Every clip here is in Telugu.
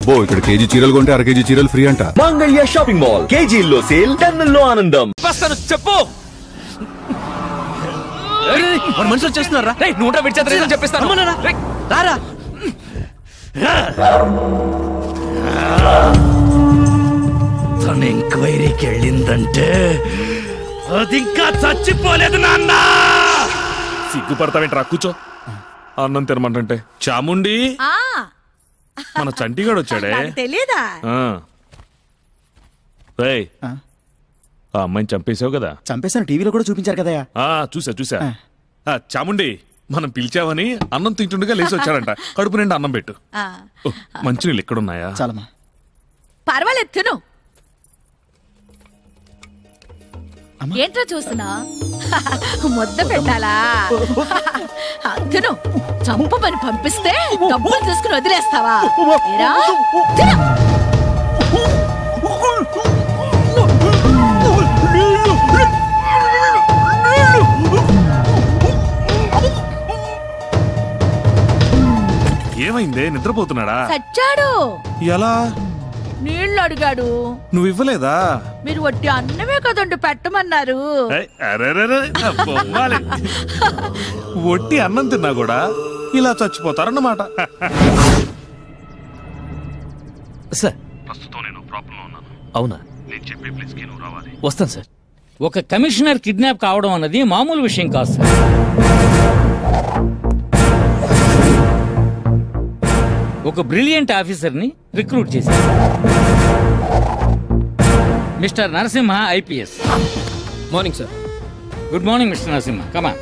అబ్బో ఇక్కడ కేజీ చీరలు కొంటే అర కేజీ చీరలు ఫ్రీ అంట. మంగళ్య షాపింగ్ మాల్, కేజీల్లో సేల్, టన్నుల్లో ఆనందం. చెప్పు మనుషులు చేస్తున్నారా? నూట విడిచేత చెప్పిస్తాను. తన ఎంక్వైరీకి వెళ్ళిందంటే అది ఇంకా చచ్చిపోలేదు నాన్న. సిగ్గుపడతావేంట్రా? కూర్చో. అన్నం తినమంటే చాముండి మన చంటిగాడు వచ్చాడే. తెలీదా? ఆ అమ్మాయిని చంపేశావు కదా? చంపేశాను, టీవీలో కూడా చూపించారు కదా. చూసా. చాముండి మనం పిలిచావని అన్నం తింటుండగా లేచి వచ్చాడంట. కడుపు నిండా అన్నం పెట్టు. మంచినీళ్ళు ఎక్కడున్నాయా? చాలమ్మా. పర్వాలేదు, తిను. ఏంట్రా చూస్తున్నా? ముద్ద పెట్టాలా? తిను. చంపమని పంపిస్తే డబ్బులు తీసుకుని వదిలేస్తావా? ఏమైందే? నిద్రపోతున్నాడా? చచ్చాడు. ఎలా? నీళ్లు అడిగాడు. నువ్వు ఇవ్వలేదా? మీరు వట్టి అన్నమే కదండి పెట్టమన్నారు. వట్టి అన్నం తిన్నా కూడా ఇలా చచ్చిపోతారన్నమాట. సార్, ప్రస్తుతం నేను ప్రాబ్లం ఉన్నాను. అవునా? నేను చెప్పే ప్లేస్కి నువ్వు రావాలి. వస్తాను సార్. ఒక కమిషనర్ కిడ్నాప్ కావడం అన్నది మామూలు విషయం కాదు సార్. ఒక బ్రిలియంట్ ఆఫీసర్ని రిక్రూట్ చేశారు. Mister Narasimha IPS. Morning sir. Good morning mister Narasimha. Come on.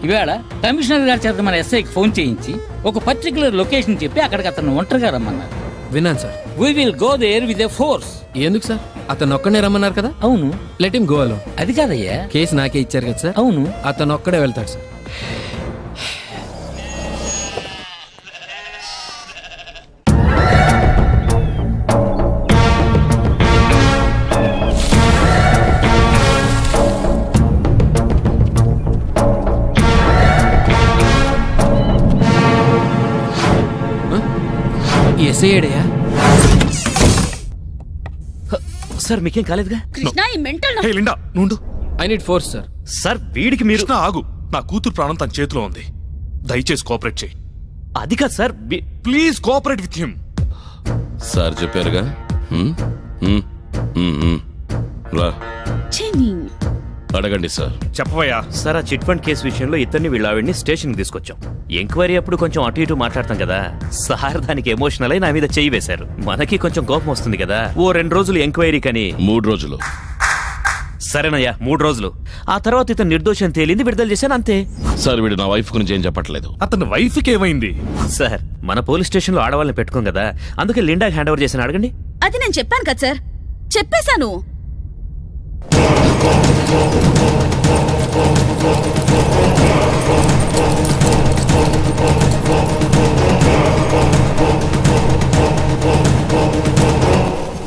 ఇవాళ కమిషనర్ గారి చేత మన ఎస్ఐకి ఫోన్ చేయించి ఒక పర్టికులర్ లొకేషన్ చెప్పి అక్కడికి అతను ఒంటరిగా రమ్మన్నారు. విన్నాను sir. We will go there with a force. ఎందుకు సార్? అతను ఒక్కడే రమ్మన్నారు కదా? అవును. Let him go alone. అది కాదయ్యా, కేసు నాకే ఇచ్చారు కదా సార్? అవును. అతను ఒక్కడే వెళ్తాడు సార్. ఎస్ఐడయా? సార్ మీకేం కాలేదుగా? కృష్ణ, ఈ మెంటల్ హే లిండా, నుండు. I need force sir. Sir వీడికి మీరు ఆగు. నా కూతురు ప్రాణం తన చేతిలో ఉంది. దయచేసి కోఆపరేట్ చేయి. అది కాదు sir, please cooperate with him. Sir చెప్పారుగా. అడగండి సార్. చెప్పవయ్యా. సార్, ఆ చిట్ ఫండ్ కేసు విషయంలో ఇద్దరిని వీళ్ళ ఆవిడ్ని స్టేషన్కి తీసుకొచ్చాం. ఎంక్వైరీ అప్పుడు కొంచెం అటు ఇటు మాట్లాడతాం కదా సార్, దానికి ఎమోషనల్ అయి నా మీద చెయ్యి వేశారు. మనకి కొంచెం కోపం వస్తుంది కదా. ఓ 2 రోజులు ఎంక్వైరీ కని. 3 రోజులు. సరేనయ్యా, 3 రోజులు. ఆ తర్వాత ఇతను నిర్దోషం తేలింది, విడుదల చేశాను, అంతే. సార్ వీడు నా వైఫ్ గురించి ఏం చెప్పట్లేదు. అతని వైఫ్ కి ఏమైంది? సార్, మన పోలీస్ స్టేషన్ లో ఆడవాళ్ళని పెట్టుకోం కదా, అందుకే లిండాకి హ్యాండ్ ఓవర్ చేశాను. అడగండి. అది నేను చెప్పాను కదా సార్, చెప్పేశాను.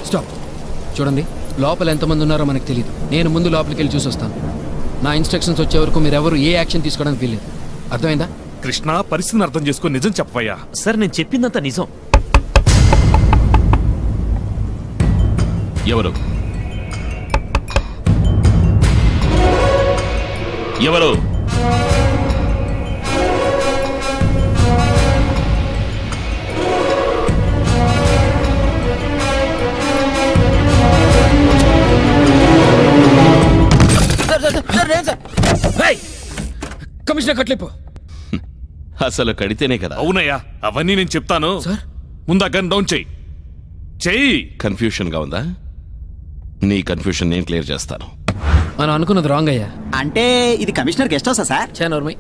స్టాప్. చూడండి, లోపల ఎంతమంది ఉన్నారో మనకు తెలియదు. నేను ముందు లోపలికి వెళ్ళి చూసి వస్తాను. నా ఇన్స్ట్రక్షన్స్ వచ్చే వరకు మీరెవరు ఏ యాక్షన్ తీసుకోవడానికి వీల్లేదు. అర్థమైందా? కృష్ణ, పరిస్థితిని అర్థం చేసుకుని నిజం చెప్పవయ్యా. సార్, నేను చెప్పిందంతా నిజం. ఎవరు ఎవరు? కమిషనర్ కట్లిపో. అసలు కడితేనే కదా. అవునయ్యా, అవన్నీ నేను చెప్తాను. ముందు గన్ డౌన్ చెయ్యి. కన్ఫ్యూషన్ గా ఉందా? నీ కన్ఫ్యూషన్ నేను క్లియర్ చేస్తాను. మనం అనుకున్నది రాంగ్ అయ్యా. అంటే ఇది కమిషనర్ గెస్ట్ హౌసా సార్? చానోర్మై.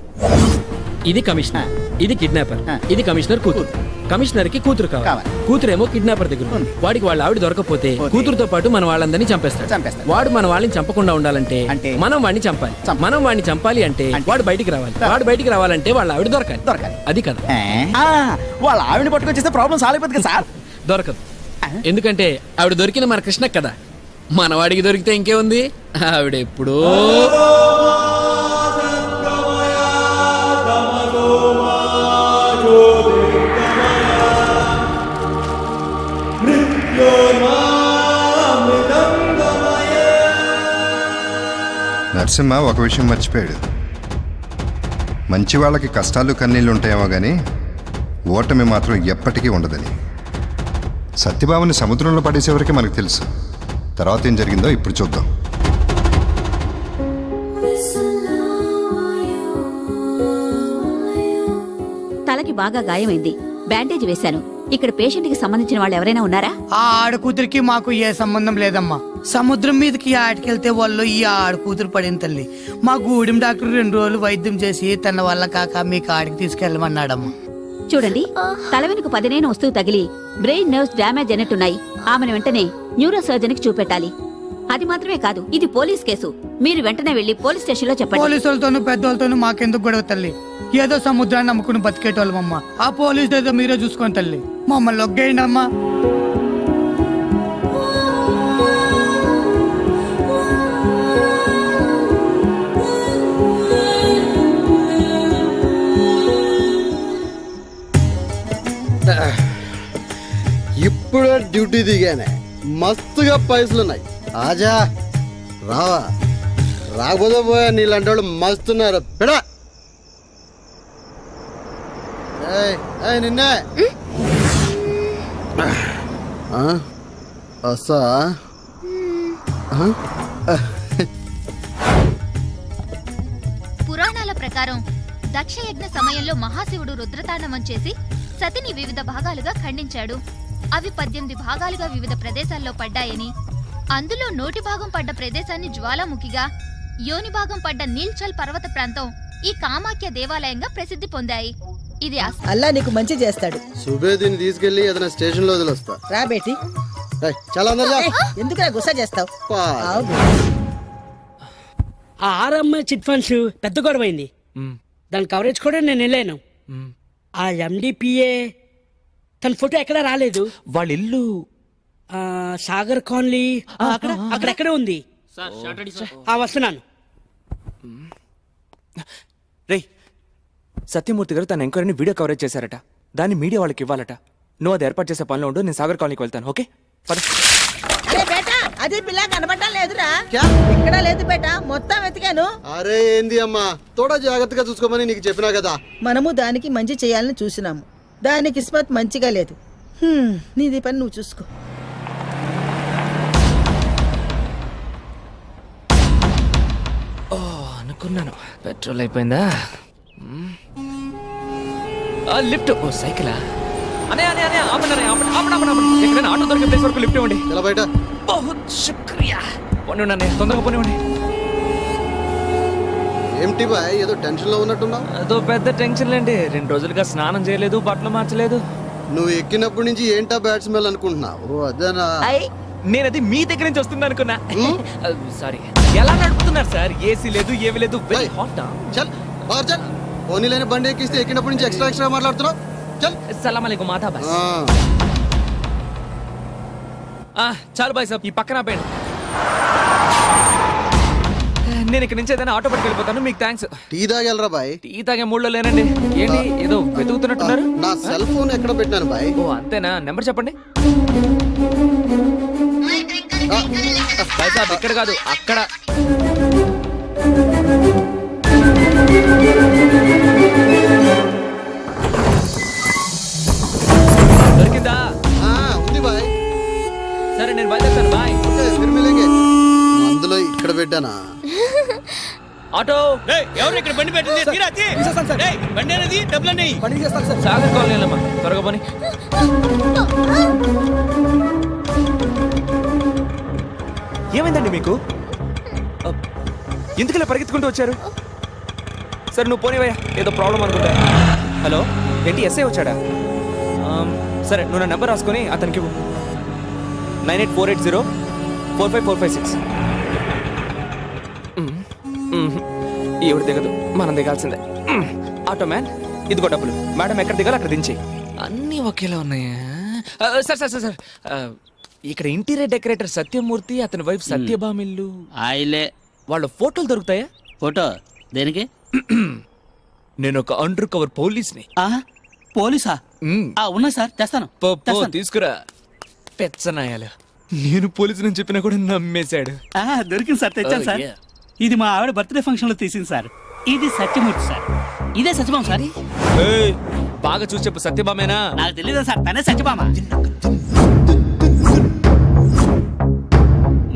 ఇది కమిషనర్, ఇది కిడ్నాపర్, ఇది కమిషనర్ కూతురు. కమిషనర్ కి కూతురు కావాలి. కూతురేమో కిడ్నాపర్ దగ్గర ఉంది. వాడికి వాళ్ళ ఆవిడ దొరకపోతే కూతురుతో పాటు మన వాళ్ళందరినీ చంపేస్తాడు. వాడు మన వాళ్ళని చంపకుండా ఉండాలంటే మనం వాడిని చంపాలి. మనం వాడిని చంపాలి అంటే వాడు బయటికి రావాలి. వాడు బయటికి రావాలంటే వాళ్ళ ఆవిడ దొరకాలి. అది కదా. వాళ్ళ ఆవిడని పట్టుకొచ్చేస్తే ప్రాబ్లం సాల్వ్ అయిపోతుంది కదా సార్? దొరకదు. ఎందుకంటే ఆవిడ దొరికిన మన కృష్ణ కదా. మనవాడికి దొరికితే ఇంకేముంది, ఆవిడ ఎప్పుడో. నరసింహ ఒక విషయం మర్చిపోయాడు. మంచి వాళ్ళకి కష్టాలు కన్నీళ్ళు ఉంటాయేమో కానీ ఓటమి మాత్రం ఎప్పటికీ ఉండదని. సత్యభామని సముద్రంలో పడేసేవరకే మనకు తెలుసు. తర్వాత ఏం జరిగిందో ఇప్పుడు చూద్దాం. తలకి బాగా గాయమైంది, బ్యాండేజ్ వేశాను. ఇక్కడ పేషెంట్ కి సంబంధించిన వాళ్ళు ఎవరైనా ఉన్నారా? ఆ ఆడకూతురికి మాకు ఏ సంబంధం లేదమ్మా. సముద్రం మీదకి ఆటకెళ్తే వాళ్ళు ఈ ఆడకూతురు పడిన తల్లి. మా గూడెం డాక్టర్ 2 రోజులు వైద్యం చేసి తన వల్ల కాక మీ కాడికి తీసుకెళ్ళమన్నాడమ్మా. చూడండి, తల వెనుక 10 వస్తువు తగిలి బ్రెయిన్ నర్వ్స్ డ్యామేజ్ అయినట్టున్నాయి. ఆమెను వెంటనే న్యూరో సర్జన్ కి చూపెట్టాలి. అది మాత్రమే కాదు, ఇది పోలీస్ కేసు. మీరు వెంటనే వెళ్లి పోలీస్ స్టేషన్ లో చెప్పండి. పోలీసులతోనూ పెద్దోళ్ళతోనూ మాకెందుకు గొడవ తల్లి? ఏదో సముద్రాన్ని నమ్ముకుని బతికేటోళ్ళమమ్మా. ఆ పోలీసు ఏదో మీరే చూసుకోండి తల్లి. మమ్మల్ని ఒగ్గేయండి అమ్మా. ఇప్పుడు డ్యూటీ దిగానే, మస్తుగా పైసలున్నాయి. ఆజా రావా, రాకపోతే పోయా. నీళ్ళంటే వాళ్ళు మస్తున్నారు. పెడా నిన్నే వస్తా. పురాణాల ప్రకారం దక్షయజ్ఞ సమయంలో మహాశివుడు రుద్రతాండవం చేసి సతిని వివిధ భాగాలుగా ఖండించాడు. అవి 18 భాగాలుగా వివిధ ప్రదేశాల్లో పడ్డాయని, అందులో నోటి భాగం పడ్డ ప్రదేశాన్ని జ్వాలాముఖిగా, యోని భాగం పడ్డ నీల్చల్ పర్వత ప్రాంతం ఈ కామాఖ్య దేవాలయంగా ప్రసిద్ధి పొందాయి. ఇది అల్లా నీకు మంచి చేస్తాడు. సుబేదిని తీసుకెళ్లి ఏదైనా స్టేషన్ లో వదిలేస్తా. రా బేటి. చాలా ఎందుకు గుస్సా చేస్తావు? ఆ ఆరమ్మ చిట్ ఫండ్స్ పెద్ద గొడవైంది. దాని కవరేజ్ కూడా నేను వెళ్ళాను. ఆ ఎండిపిఏ తన ఫోటో ఎక్కడా రాలేదు. వాళ్ళ ఇల్లు సాగర్ కాలనీ అక్కడెక్కడే ఉంది. వస్తున్నాను. రే, సత్యమూర్తి గారు తన ఎంక్వైరీని వీడియో కవరేజ్ చేశారట. దాన్ని మీడియా వాళ్ళకి ఇవ్వాలట. నువ్వు అది ఏర్పాటు చేసే పనిలో ఉండు. నేను సాగర్ కాలనీకి వెళ్తాను. ఓకే? అది పిల్ల కనబడటం లేదురా. ఇక్కడ లేదు బేటా, మొత్తం వెతికాను. అరే ఏంది అమ్మా, తోడా జాగ్రత్తగా చూసుకోమని నీకు చెప్పినా కదా. మనము దానికి మంచి చేయాలని చూసినాము. దాని కిస్మత్ మంచిగా లేదు. నీది పని నువ్వు చూసుకో. అనుకున్నాను పెట్రోల్ అయిపోయిందా. లిఫ్ట్. ఓ సైకిలా? ఎక్కడైనా ఆటో దొరికే ప్లేస్ వరకు లిఫ్ట్ ఇవ్వండి. బయట శుక్రియా. తొందరగా పోనివ్వండి. ఏంటి బాయ్, ఏదో టెన్షన్ లో ఉన్నట్టున్నావు? అదో పెద్ద టెన్షన్ లేండి. 2 రోజులుగా స్నానం చేయలేదు, బట్టలు మార్చలేదు. నువ్వు ఎక్కినప్పటి నుంచి ఏంటా బ్యాడ్ స్మెల్ అనుకుంటున్నావు? అదేనా? నేనది మీ దగ్గర నుంచి వస్తుంది అనుకున్నా. సారీ. ఎలా నడుపుతున్నారు సార్? ఏసీ లేదు, ఏవి లేదు. Very hot. చల్ బార్ చల్. పోనీ లేని బండి ఎక్కిస్తే ఎక్కినప్పటి నుంచి ఎక్స్ట్రా మాట్లాడుతున్నావు. చల్. సలాం అలైకుం మాతా బస్. చాలు బాయ్ సాబ్, ఈ పక్కన ఆపేయండి. నేను ఇక్కడ నుంచి ఏదైనా ఆటో పట్టుకు వెళ్ళిపోతాను. మీకు థ్యాంక్స్. టీ తాగెళ్ళరా బాయ్? టీ తాగే మూడ్లో లేనండి. ఏంటి ఏదో వెతుకుతున్నట్టున్నారు? నా సెల్ ఫోన్ ఎక్కడ పెట్టాను బాయ్? ఓ అంతేనా? నెంబర్ చెప్పండి. బాయ్ సాబ్, ఇక్కడ కాదు అక్కడ. దొరికిందా? ఉంది బాయ్. సరే నేను బయలుదేరుతాను. బాయ్. అందులో ఇక్కడ పెట్టానా? ఆటో ఎవరు ఇక్కడ బండి పెట్టింది? బండి అనేది డబ్బులన్నీ సాగర్ కాలనీలమ్మా, త్వరగా పోనీ. ఏమైందండి మీకు? ఎందుకు ఇలా పరిగెత్తుకుంటూ వచ్చారు? సరే నువ్వు పోనీవయ్యా, ఏదో ప్రాబ్లం అనుకుంటా. హలో, ఏంటి ఎస్ఐ వచ్చాడా? సరే నువ్వు నా నెంబర్ రాసుకొని అతనికి 9848045456. ఎవరు దిగదు, మనం దిగాల్సిందే. ఆటో మ్యాన్, ఇదిగో డబ్బులు. మేడం ఎక్కడ దిగాలో అక్కడ దించి. అన్నీ ఒకేలా ఉన్నాయా? సార్ సార్ సార్, ఇక్కడ ఇంటీరియర్ డెకరేటర్ సత్యమూర్తి, అతని వైఫ్ సత్యభామిల్లు ఆయిలే. వాళ్ళ ఫోటోలు దొరుకుతాయా? ఫోటో దేనికి? నేను ఒక అండర్ కవర్ పోలీస్ని. పోలీసా? ఉన్నా సార్, తెస్తాను. తీసుకురా. పెచ్చనాయాలు. నేను పోలీసు అని చెప్పినా కూడా నమ్మేశాడు. దొరికింది సార్, తెచ్చాను సార్. ఇది మా ఆవిడ బర్త్డే ఫంక్షన్ లో తీసింది సార్. ఇది సత్యమూర్తి సార్. ఇదే సత్యభామ సార్. బాగా చూసి చెప్పు, సత్యభామేనా? నాకు తెలీదా సార్, తనే సత్యభామ.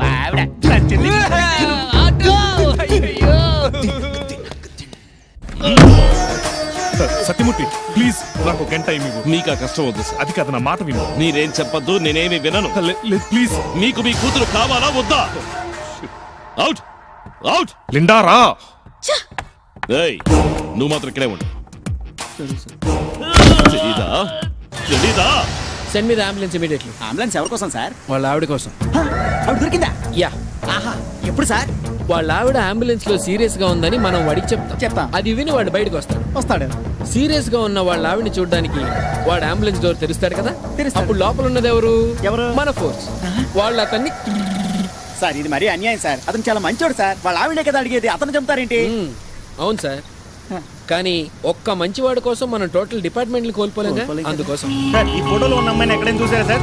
మా ఆవిడ సత్యమూర్తి ప్లీజ్ నాకు గంట టైం ఇవ్వు. నీకు ఆ కష్టం వద్దు సార్. అది కాదు, నా మాట విను. మీరేం చెప్పద్దు, నేనేమి వినను. ప్లీజ్. మీకు మీ కూతురు కావాలా వద్దా? Out out. లిండా రా. ఏయ్, నువ్వు మాత్రం ఇక్కడే ఉండు. తెలీదా? తెలీదా? Send me the ambulance immediately. Ambulance ఎవరి కోసం సార్? వాళ్ళ ఆవిడ కోసం. ఆవిడ దొరికిందా? యా. ఆహా, ఎప్పుడు సార్? వాళ్ళ ఆవిడ అంబులెన్స్ లో సీరియస్ గా ఉందని మనం వాడికి చెప్తాం. అది విని వాడు బయటకు వస్తాడు. సీరియస్ గా ఉన్న వాళ్ళ ఆవిడని చూడడానికి వాడు అంబులెన్స్ డోర్ తెరుస్తాడు కదా. అప్పుడు లోపల ఉన్నది ఎవరు? మన ఫోర్స్. వాళ్ళు అతన్ని సార్, ఇది మరీ అన్యాయం సార్. అతను చాలా మంచోడు సార్. వాళ్ళ ఆవిడే కదా అడిగేది, అతను చెప్తారేంటి? అవును సార్, కానీ ఒక్క మంచివాడి కోసం మనం టోటల్ డిపార్ట్మెంట్ కోల్పోలేం. అందుకోసం ఈ ఫోటోలో ఉన్న అమ్మాయిని ఎక్కడైనా చూసారా sir?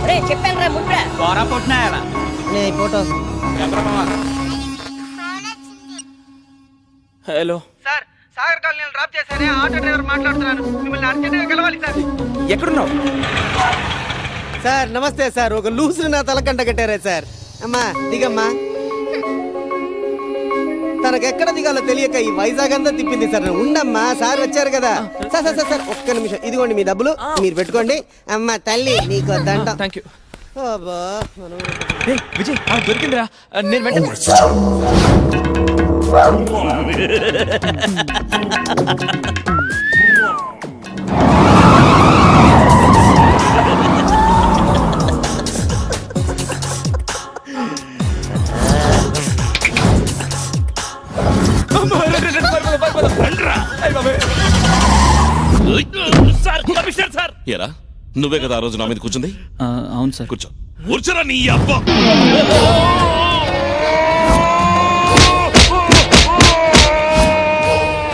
Hello sir, Sagar colony drop చేశానే, ఆటో డ్రైవర్ మాట్లాడుతున్నాను. మిమ్మల్ని అర్జెంట్గా కలవాలి సార్. ఎక్కడున్నావు? సార్ నమస్తే సార్. ఒక లూసు నా తలకంట కట్టారే సార్. అమ్మా దిగమ్మా. తనకెక్కడ దిగాలో తెలియక ఈ వైజాగ్ అంతా తిప్పింది సార్. ఉండమ్మా, సార్ వచ్చారు కదా. సార్ సార్ సార్ ఒక్క నిమిషం, ఇదిగోండి మీ డబ్బులు, మీరు పెట్టుకోండి. అమ్మా తల్లి నీకు దండ. Thank you. విజయ్ దొరికిందిరా, నేను వెంటనే ఏరా, నువ్వే కదా ఆ రోజు నా మీద కూర్చుంది? అవును సార్. కూర్చో. కూర్చోరా నీ అబ్బా.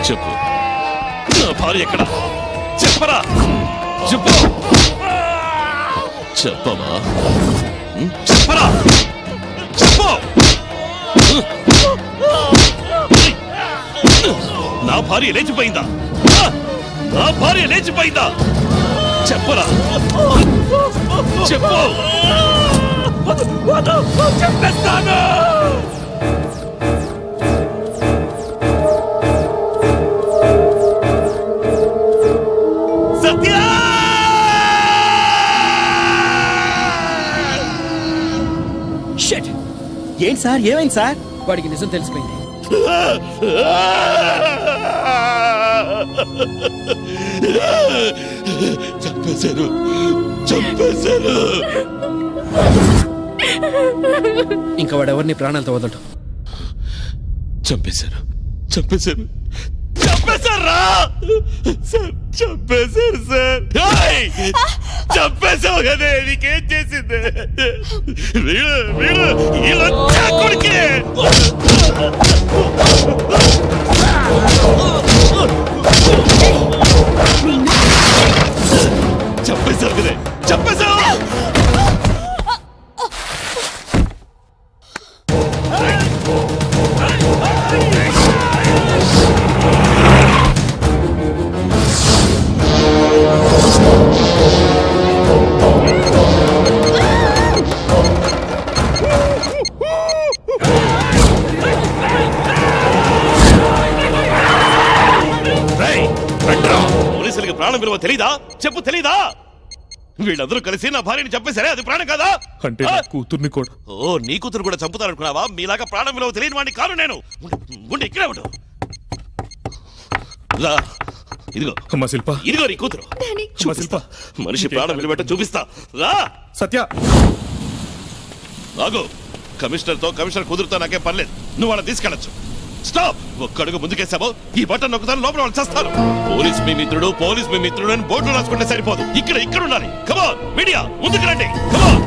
చెప్పు, నా భార్య ఎక్కడ? చెప్పరా, చెప్పు. చెప్పవా? చెప్పరా, చెప్పు. నా భార్య లేచిపోయిందా? నా భార్య లేచిపోయిందా? చెప్పరా, చెప్పు. చెప్పేస్తాను. సత్య! ఏంటి సార్, ఏమైంది సార్? వాడికి నిజం తెలిసిపోయింది. చంపేశారు, చంపేశారు. ఇంకా వాడెవరిని ప్రాణాలతో వదలటం. చంపేశారు, చంపేశారు, చంపేశారా? సార్ చంపేశారు సార్. చంపేశావు కదే, నీకేం చేసింది? వీడు వీడు ఇలా కొడుకే. చంపేశావు కదే, చంపేశావు. పోలీసులకి ప్రాణం విలువ తెలీదా? చెప్పు, తెలీదా? వీళ్ళందరూ కలిసి నా భార్యని చంపేశారే, అది ప్రాణం కాదా? అంటే కూతుర్ని కూడా. ఓ, నీ కూతురు కూడా చంపుతారనుకున్నావా? మీలాగా ప్రాణం విలువ తెలియని వాడిని కాను నేను. ఉండి ఇక్కడే ఉండు. ఇదిగో అమ్మా శిల్ప, ఇదిగో నీ కూతురు. శిల్ప, మనిషి ప్రాణం విలువ చూపిస్తా. రా సత్య. ఆగు. కమిషనర్ కుదురుతో నాకే పర్లేదు, నువ్వు వాళ్ళని తీసుకెళ్ళచ్చు. స్టాప్. ఒక్కడుగు ముందుకేసావో ఈ బటన్ నొక్కుతాను, లోపల వాళ్ళు చేస్తారు. పోలీస్ మీ మిత్రుడు అని బోర్డులో రాసుకుంటే సరిపోదు. ఇక్కడ ఉండాలి. కమాన్ మీడియా, ముందుకు రండి. కమాన్.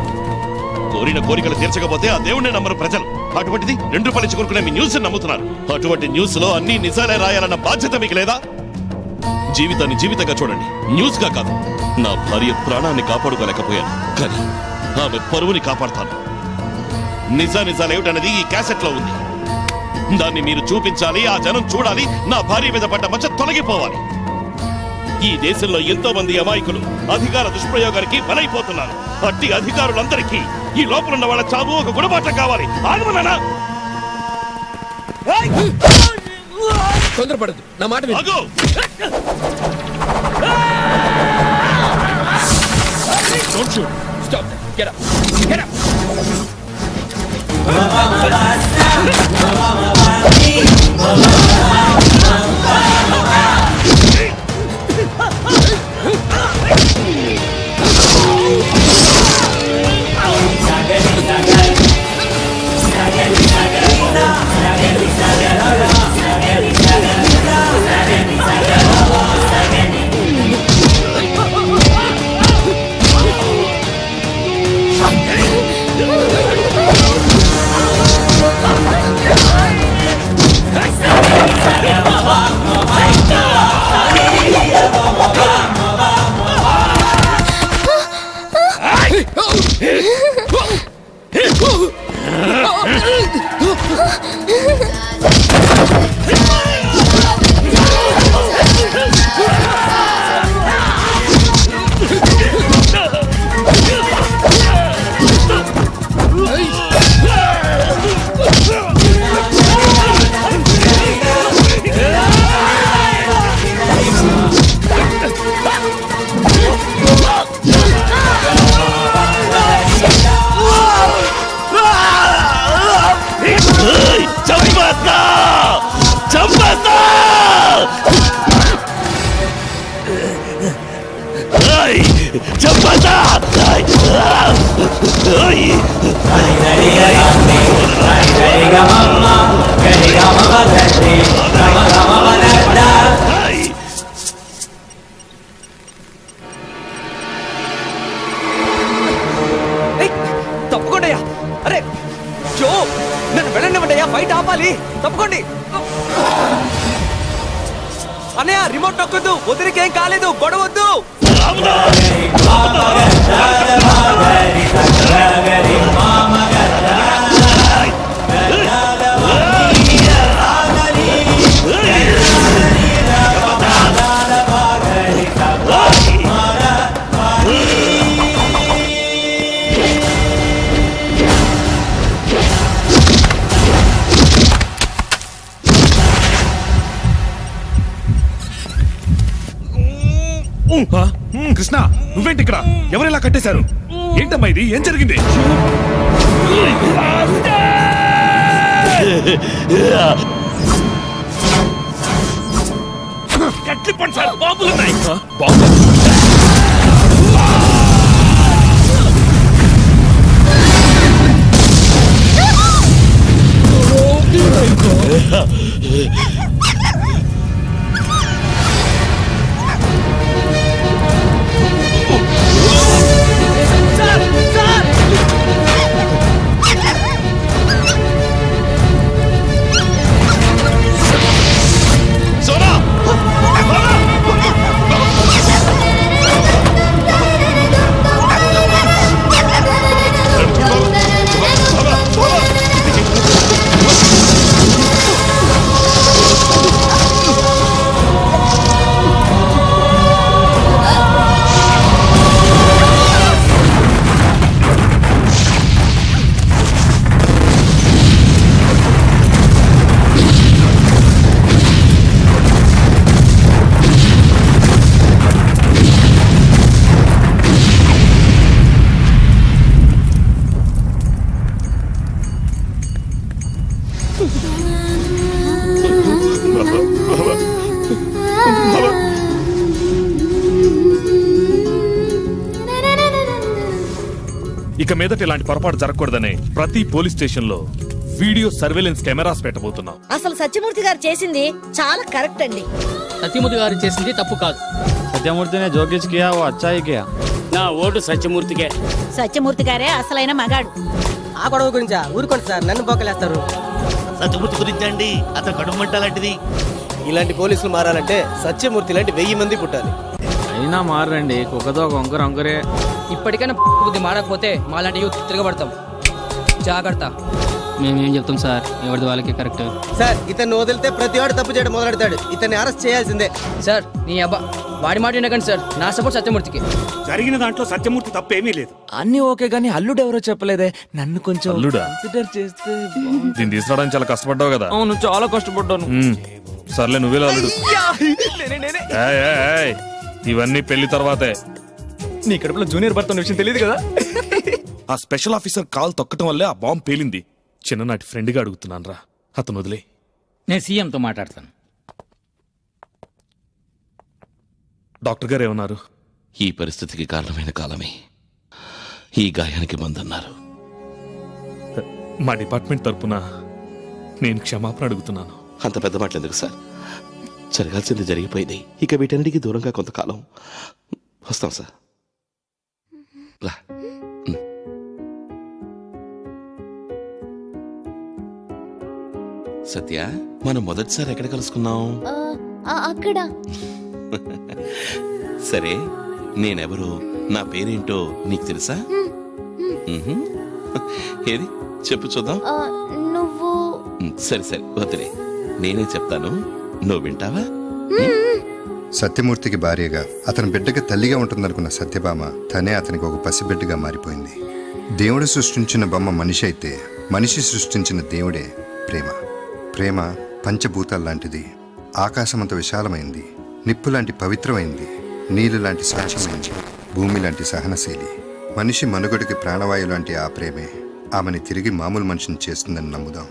కోరిన కోరికలు తీర్చకపోతే ఆ దేవుణ్ణి నమ్మరు ప్రజలు. అటువంటిది 2 రూపాయలు ఇచ్చి కొనుక్కునే మీ న్యూస్ నమ్ముతున్నారు. అటువంటి న్యూస్ లో అన్ని నిజాలే రాయాలన్న బాధ్యత మీకు లేదా? జీవితాన్ని జీవితంగా చూడండి, న్యూస్ గా కాదు. నా భార్య ప్రాణాన్ని కాపాడుకోలేకపోయాను, కానీ ఆమె పరువుని కాపాడుతాను. నిజాలేమిటన్నది ఈ క్యాసెట్ లో ఉంది. దాన్ని మీరు చూపించాలి, ఆ జనం చూడాలి, నా భార్య మీద పడ్డ మచ్చ తొలగిపోవాలి. ఈ దేశంలో ఎంతో మంది అమాయకులు అధికార దుష్ప్రయోగానికి బలైపోతున్నారు. అట్టి అధికారులందరికీ ఈ లోపల ఉన్న వాళ్ళ చావు ఒక గుణపాఠం కావాలి. ఆగమన్నా తొందరపడదు, నా మాట ఆగు. Don't shoot. Stop. Get up. Get up. తప్పకుండా. అరే జో, నన్ను వెళ్ళనివ్వండియా, ఫైట్ ఆపాలి. తప్పకోండి అన్నయ్య. రిమోట్ నొక్కద్దు, వదిలికేం కాలేదు, గొడవద్దు. కృష్ణ, నువ్వేంటి ఇక్కడ? ఎవరిలా కట్టేశారు? ఏంటమ్మా ఇది? ఏం జరిగింది? కట్లు పంచారు, బాంబులున్నాయి. ఇక మీదట ఇలాంటి పొరపాటు జరగకూడదని ప్రతి పోలీస్ స్టేషన్ లో వీడియో సర్వేలెన్స్ కెమెరాస్ పెట్టబోతున్నాం. అసలు సత్యమూర్తి గారు చేసింది చాలా కరెక్ట్ అండి. సత్యమూర్తి గారు చేసింది తప్పు కాదు. సత్యమూర్తినే జోకిచ్ కియా, ఓ అచ్చాయి కియా. నా ఓటు సత్యమూర్తికే. సత్యమూర్తి గారే అసలైన మగాడు. ఆ గొడవ గురించా? ఊరుకోండి సార్, నన్ను పోకలేస్తారు. సత్యమూర్తి గురించి అండి, అతను కడుపుమంట లాంటిది. ఇలాంటి పోలీసులు మారాలంటే సత్యమూర్తి లాంటి 1000 మంది పుట్టాలి. అయినా మారండి, కుక్కతో వంకర వంకరే. ఇప్పటికైనా బుద్ధి మారకపోతే మాలాంటి యూత్ తిరగబడతాం. జాగ్రత్త. మేమేం చెప్తాం సార్, ఎవరిది వాళ్ళకి కరెక్ట్. సార్ ఇతన్ని వదిలితే ప్రతి వాడు తప్పు చేయడం మొదలెడతాడు. ఇతన్ని అరెస్ట్ చేయాల్సిందే. సార్ నీ అబ్బా వాడి మాట వినకండి సార్, నా సపోర్ట్ సత్యమూర్తికి. జరిగిన దాంట్లో సత్యమూర్తి తప్పేమీ లేదు. అన్ని ఓకే గానీ అల్లుడు ఎవరో చెప్పలేదే. నన్ను కొంచెం అల్లుడా? కన్సిడర్ చేస్తే దీన్ని తీసుకురావడానికి చాలా కష్టపడ్డావు కదా. అవును, చాలా కష్టపడ్డాను. సర్లే నువ్వే అల్లుడు. ఏయ్, ఏయ్, ఏయ్, ఇవన్నీ పెళ్లి తర్వాతే. నీ కడుపులో జూనియర్ భర్త అనే విషయం తెలియదు కదా. ఆ స్పెషల్ ఆఫీసర్ కాల్ తొక్కటం వల్లే ఆ బాంబు పేలింది. చిన్ననాటి ఫ్రెండ్గా అడుగుతున్నాను రా, అతను వదిలే. నేను సీఎంతో మాట్లాడతాను. డాక్టర్ గారు ఏమన్నారు? ఈ పరిస్థితికి కారణమైన కాలమే ఈ గాయానికి మందన్నారు. మా డిపార్ట్మెంట్ తరపున నేను క్షమాపణ అడుగుతున్నాను. అంత పెద్ద మాటలు ఎందుకు సార్? జరగాల్సింది జరిగిపోయింది. ఇక వీటన్నిటికీ దూరంగా కొంతకాలం వస్తాం సార్. రా. సత్య, మనం మొదటిసారి ఎక్కడ కలుసుకున్నాం? అక్కడ. సరే, నేనెవరో నా పేరేంటో నీకు తెలుసా? ఏది చెప్పు చూద్దాం. నువ్వు. సరే సరే వదిలే, నేనే చెప్తాను, నువ్వు వింటావా? సత్యమూర్తికి భార్యగా అతని బిడ్డకి తల్లిగా ఉంటుందనుకున్న సత్యభామ తనే అతనికి ఒక పసిబిడ్డగా మారిపోయింది. దేవుడు సృష్టించిన బొమ్మ మనిషి అయితే, మనిషి సృష్టించిన దేవుడే ప్రేమ. ప్రేమ పంచభూతాల లాంటిది. ఆకాశమంత విశాలమైంది, నిప్పు లాంటి పవిత్రమైంది, నీళ్ళు లాంటి స్వచ్ఛమైంది, భూమి లాంటి సహనశీలి. మనిషి మనుగడకి ప్రాణవాయు లాంటి ఆ ప్రేమే ఆమెని తిరిగి మామూలు మనిషిని చేస్తుందని నమ్ముదాం.